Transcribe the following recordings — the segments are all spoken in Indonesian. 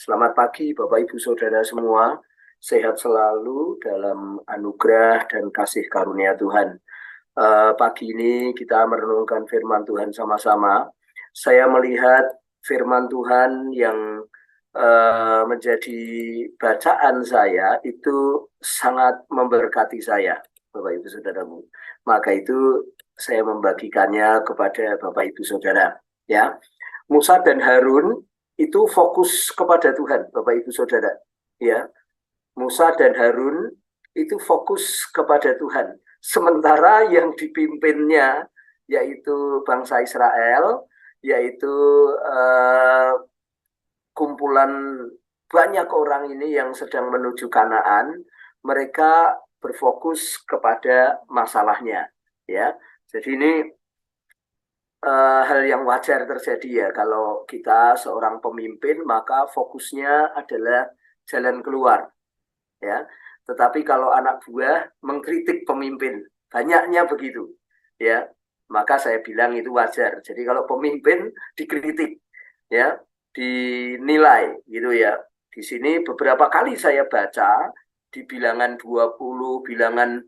Selamat pagi Bapak Ibu Saudara semua. Sehat selalu dalam anugerah dan kasih karunia Tuhan. Pagi ini kita merenungkan firman Tuhan sama-sama. Saya melihat firman Tuhan yang menjadi bacaan saya itu sangat memberkati saya, Bapak Ibu Saudaraku. Maka itu saya membagikannya kepada Bapak Ibu Saudara. Ya, Musa dan Harun itu fokus kepada Tuhan, Bapak Ibu Saudara. Ya, Musa dan Harun itu fokus kepada Tuhan. Sementara yang dipimpinnya yaitu bangsa Israel, yaitu kumpulan banyak orang ini yang sedang menuju Kanaan, mereka berfokus kepada masalahnya. Ya, jadi ini hal yang wajar terjadi ya kalau kita seorang pemimpin maka fokusnya adalah jalan keluar ya. Tetapi kalau anak buah mengkritik pemimpin, banyaknya begitu ya, maka saya bilang itu wajar. Jadi kalau pemimpin dikritik ya, dinilai gitu ya. Di sini beberapa kali saya baca di bilangan 20, bilangan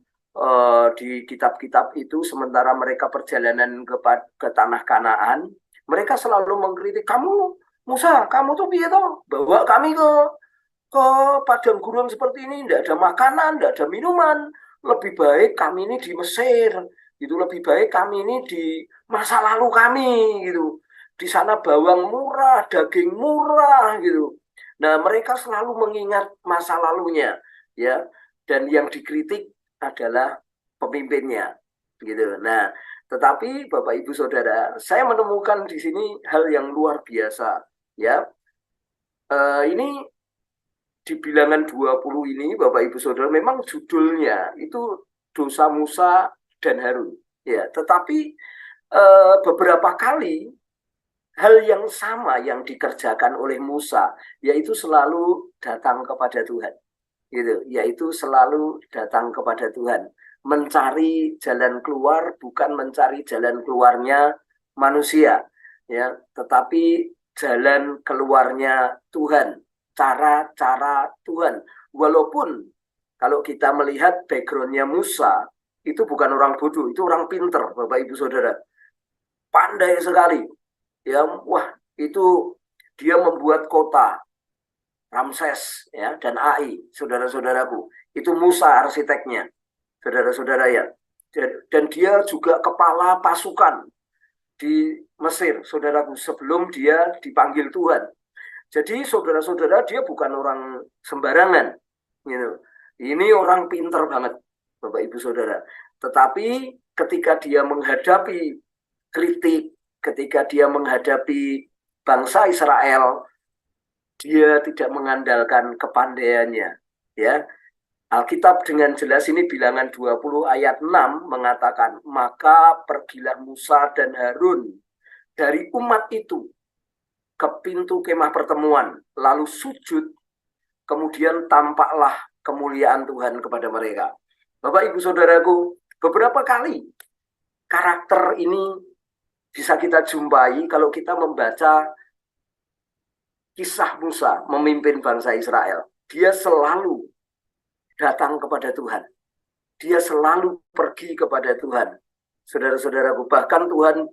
di kitab-kitab itu sementara mereka perjalanan ke tanah Kanaan, mereka selalu mengkritik, kamu Musa, kamu tuh piye toh bawa kami ke padang gurun seperti ini, tidak ada makanan, tidak ada minuman, lebih baik kami ini di Mesir, gitu, lebih baik kami ini di masa lalu kami, gitu, di sana bawang murah, daging murah, gitu. Nah, mereka selalu mengingat masa lalunya, ya, dan yang dikritik adalah pemimpinnya, gitu. Nah, tetapi Bapak Ibu Saudara, saya menemukan di sini hal yang luar biasa, ya. Ini di bilangan 20 ini Bapak Ibu Saudara memang judulnya itu dosa Musa dan Harun ya, tetapi beberapa kali hal yang sama yang dikerjakan oleh Musa yaitu selalu datang kepada Tuhan gitu, yaitu selalu datang kepada Tuhan, mencari jalan keluar, bukan mencari jalan keluarnya manusia ya, tetapi jalan keluarnya Tuhan, cara-cara Tuhan. Walaupun kalau kita melihat backgroundnya Musa itu bukan orang bodoh, itu orang pinter, Bapak Ibu Saudara, pandai sekali ya. Wah, itu dia membuat kota Ramses ya dan Ai, saudara-saudaraku. Itu Musa arsiteknya, saudara-saudara ya. Dan dia juga kepala pasukan di Mesir, saudaraku, sebelum dia dipanggil Tuhan. Jadi saudara-saudara, dia bukan orang sembarangan, gitu. Ini orang pinter banget, Bapak Ibu Saudara. Tetapi ketika dia menghadapi kritik, ketika dia menghadapi bangsa Israel, dia tidak mengandalkan kepandaiannya, ya. Alkitab dengan jelas ini bilangan 20 ayat 6 mengatakan, maka pergilah Musa dan Harun dari umat itu ke pintu kemah pertemuan, lalu sujud, kemudian tampaklah kemuliaan Tuhan kepada mereka. Bapak Ibu Saudaraku, beberapa kali karakter ini bisa kita jumpai kalau kita membaca kisah Musa memimpin bangsa Israel. Dia selalu datang kepada Tuhan. Dia selalu pergi kepada Tuhan. Saudara-saudaraku, bahkan Tuhan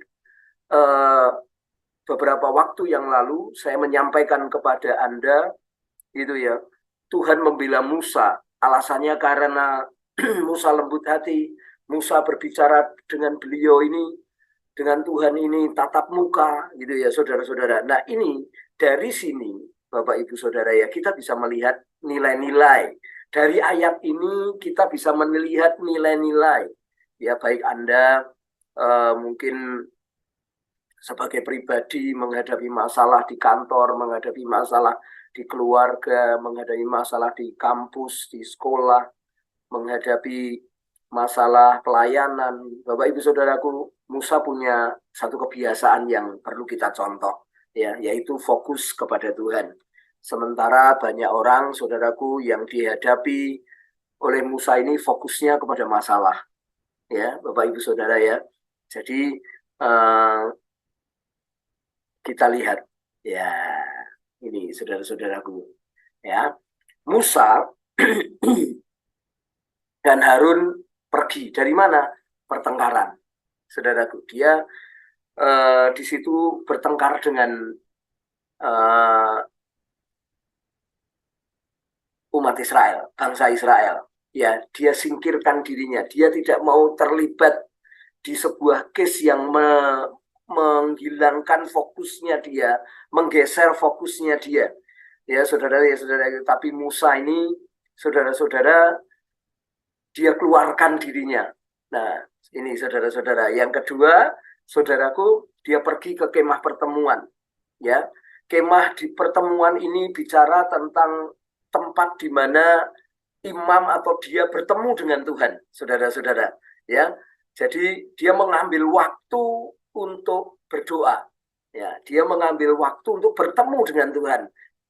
beberapa waktu yang lalu saya menyampaikan kepada Anda itu ya, Tuhan membela Musa. Alasannya karena Musa lembut hati, Musa berbicara dengan beliau ini, dengan Tuhan ini tatap muka gitu ya, saudara-saudara. Nah, ini dari sini Bapak Ibu Saudara ya, kita bisa melihat nilai-nilai. Dari ayat ini kita bisa melihat nilai-nilai. Ya, baik Anda mungkin sebagai pribadi menghadapi masalah di kantor, menghadapi masalah di keluarga, menghadapi masalah di kampus, di sekolah, menghadapi masalah pelayanan. Bapak Ibu Saudaraku, Musa punya satu kebiasaan yang perlu kita contoh, ya, yaitu fokus kepada Tuhan. Sementara banyak orang, saudaraku, yang dihadapi oleh Musa ini fokusnya kepada masalah, ya, Bapak Ibu Saudara ya. Jadi kita lihat, ya, Ini saudara-saudaraku, ya. Musa dan Harun pergi dari mana? Pertengkaran, saudaraku. Dia di situ bertengkar dengan umat Israel, bangsa Israel. Ya, dia singkirkan dirinya. Dia tidak mau terlibat di sebuah case yang menghilangkan fokusnya dia, menggeser fokusnya dia. Ya, saudara, tapi Musa ini, saudara-saudara, dia keluarkan dirinya. Nah, ini saudara-saudara. Yang kedua, saudaraku, dia pergi ke kemah pertemuan. Ya, kemah di pertemuan ini bicara tentang tempat di mana imam atau dia bertemu dengan Tuhan, saudara-saudara. Ya, jadi dia mengambil waktu untuk berdoa. Ya, dia mengambil waktu untuk bertemu dengan Tuhan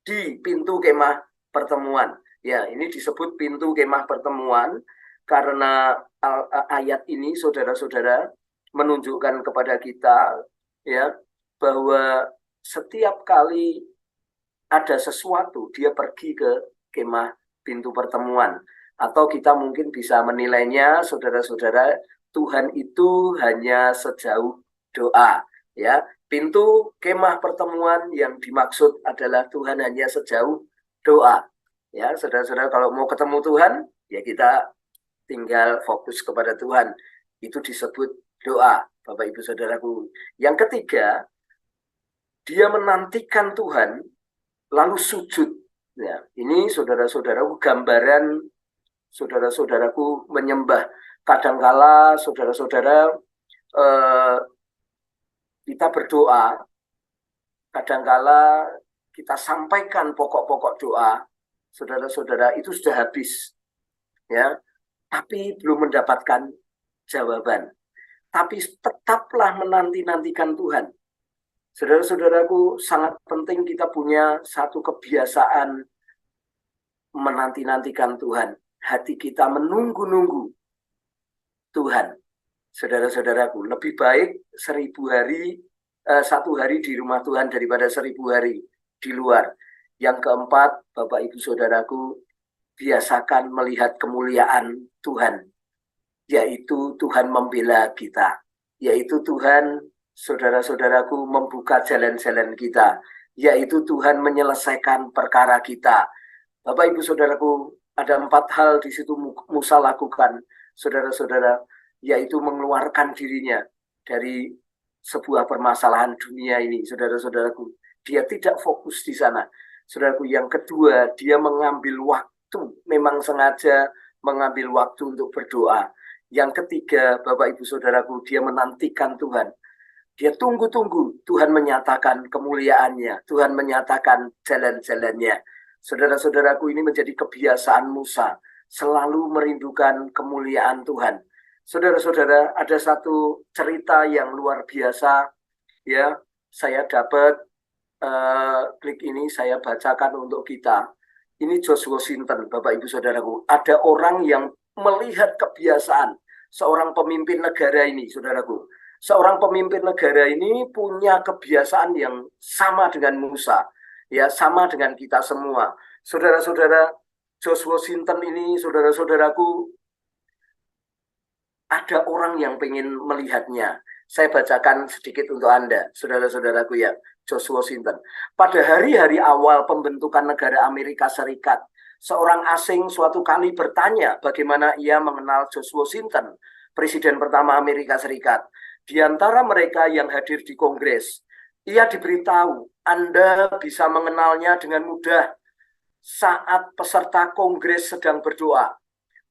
di pintu kemah pertemuan. Ya, ini disebut pintu kemah pertemuan karena ayat ini, saudara-saudara, menunjukkan kepada kita, ya, bahwa setiap kali ada sesuatu, dia pergi ke kemah pintu pertemuan. Atau kita mungkin bisa menilainya, saudara-saudara, Tuhan itu hanya sejauh doa. Ya, pintu kemah pertemuan yang dimaksud adalah Tuhan hanya sejauh doa. Ya, saudara-saudara, kalau mau ketemu Tuhan, ya kita tinggal fokus kepada Tuhan. Itu disebut doa, Bapak Ibu Saudaraku. Yang ketiga, dia menantikan Tuhan lalu sujud. Ya, ini saudara-saudaraku gambaran saudara-saudaraku menyembah. Kadangkala saudara-saudara kita berdoa, kadangkala kita sampaikan pokok-pokok doa, saudara-saudara, itu sudah habis. Ya, tapi belum mendapatkan jawaban. Tapi tetaplah menanti-nantikan Tuhan. Saudara-saudaraku, sangat penting kita punya satu kebiasaan menanti-nantikan Tuhan. Hati kita menunggu-nunggu Tuhan. Saudara-saudaraku, lebih baik 1000 hari, 1 hari di rumah Tuhan daripada 1000 hari di luar. Yang keempat, Bapak Ibu Saudaraku, biasakan melihat kemuliaan Tuhan, yaitu Tuhan membela kita, yaitu Tuhan, saudara-saudaraku, membuka jalan-jalan kita, yaitu Tuhan menyelesaikan perkara kita. Bapak Ibu Saudaraku, ada 4 hal di situ Musa lakukan, saudara-saudara, yaitu mengeluarkan dirinya dari sebuah permasalahan dunia ini, saudara-saudaraku. Dia tidak fokus di sana. Saudaraku, yang kedua, dia mengambil waktu, memang sengaja mengambil waktu untuk berdoa. Yang ketiga, Bapak Ibu Saudaraku, dia menantikan Tuhan. Dia tunggu-tunggu Tuhan menyatakan kemuliaannya, Tuhan menyatakan jalan-jalannya. Saudara-saudaraku, ini menjadi kebiasaan Musa, selalu merindukan kemuliaan Tuhan. Saudara-saudara, ada satu cerita yang luar biasa, ya, saya dapat klik ini, saya bacakan untuk kita. Ini George Washington, Bapak Ibu Saudaraku. Ada orang yang melihat kebiasaan seorang pemimpin negara ini, saudaraku. Seorang pemimpin negara ini punya kebiasaan yang sama dengan Musa, ya, sama dengan kita semua. Saudara-saudara, George Washington ini, saudara-saudaraku, ada orang yang pengen melihatnya. Saya bacakan sedikit untuk Anda, saudara-saudaraku, ya, George Washington. Pada hari-hari awal pembentukan negara Amerika Serikat, seorang asing suatu kali bertanya bagaimana ia mengenal George Washington, presiden pertama Amerika Serikat. Di antara mereka yang hadir di Kongres, ia diberitahu, Anda bisa mengenalnya dengan mudah saat peserta Kongres sedang berdoa.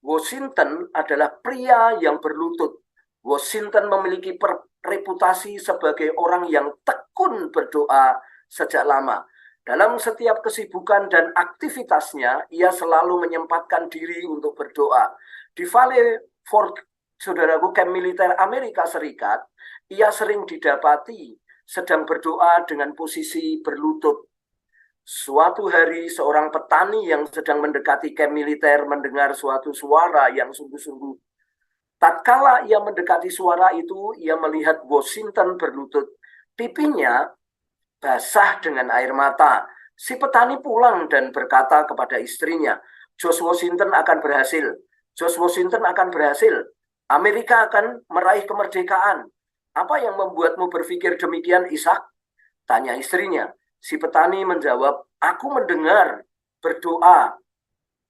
Washington adalah pria yang berlutut. Washington memiliki reputasi sebagai orang yang tekun berdoa sejak lama. Dalam setiap kesibukan dan aktivitasnya, ia selalu menyempatkan diri untuk berdoa. Di Valley Forge, saudaraku, kamp militer Amerika Serikat, ia sering didapati sedang berdoa dengan posisi berlutut. Suatu hari seorang petani yang sedang mendekati kamp militer mendengar suatu suara yang sungguh-sungguh. Tatkala ia mendekati suara itu, ia melihat Washington berlutut. Pipinya basah dengan air mata. Si petani pulang dan berkata kepada istrinya, George Washington akan berhasil. George Washington akan berhasil. Amerika akan meraih kemerdekaan. Apa yang membuatmu berpikir demikian, Ishak? Tanya istrinya. Si petani menjawab, aku mendengar berdoa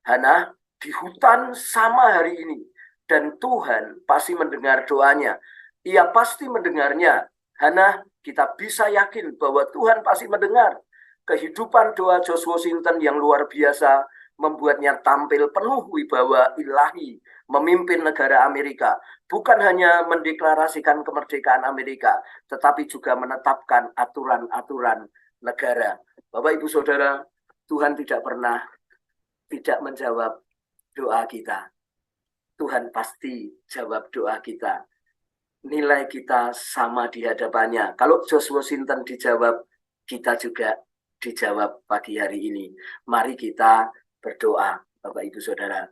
Hana di hutan sama hari ini. Dan Tuhan pasti mendengar doanya. Ia pasti mendengarnya. Hana, kita bisa yakin bahwa Tuhan pasti mendengar. Kehidupan doa George Washington yang luar biasa membuatnya tampil penuh wibawa ilahi memimpin negara Amerika. Bukan hanya mendeklarasikan kemerdekaan Amerika, tetapi juga menetapkan aturan-aturan negara. Bapak, Ibu, Saudara, Tuhan tidak pernah tidak menjawab doa kita. Tuhan pasti jawab doa kita. Nilai kita sama di hadapannya. Kalau George Washington dijawab, kita juga dijawab pagi hari ini. Mari kita berdoa, Bapak, Ibu, Saudara.